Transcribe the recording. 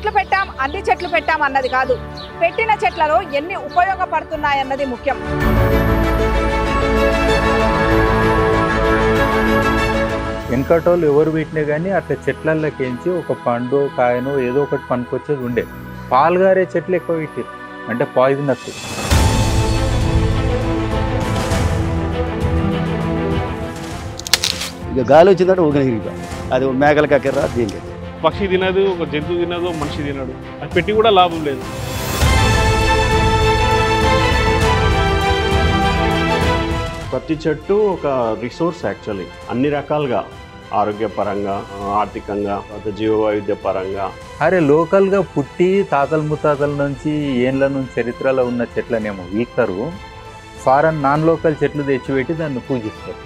చెట్లు పెట్టాం అన్ని చెట్లు పెట్టాం అన్నది కాదు, పెట్టిన చెట్లలో ఎన్ని ఉపయోగపడుతున్నాయన్నది ముఖ్యం. వెనకటోళ్ళు ఎవరు పెట్టినా కానీ అట్లా చెట్లలోకించి ఒక పండు కాయను ఏదో ఒకటి పనికొచ్చేది ఉండే. పాలుగారే చెట్లు ఎక్కువ పెట్టారు, అంటే పాయిజనస్. ఇక గాలి వచ్చిందంటే ఊగనిరిగా అది మేకలకి అక్కర్రా దీనికి. పక్షి తినదు, ఒక జంతువు తినదు, మనిషి తినడు. అది పెట్టి కూడా లాభం లేదు. ప్రతి చెట్టు ఒక రిసోర్స్ యాక్చువల్లీ, అన్ని రకాలుగా, ఆరోగ్యపరంగా, ఆర్థికంగా, జీవ వైవిధ్య పరంగా. అరే లోకల్గా పుట్టి తాతల ముత్తాతల నుంచి ఏండ్ల నుంచి చరిత్రలో ఉన్న చెట్లనేమో వీక్తారు, ఫారెన్ నాన్ లోకల్ చెట్లు తెచ్చిపెట్టి దాన్ని పూజిస్తారు.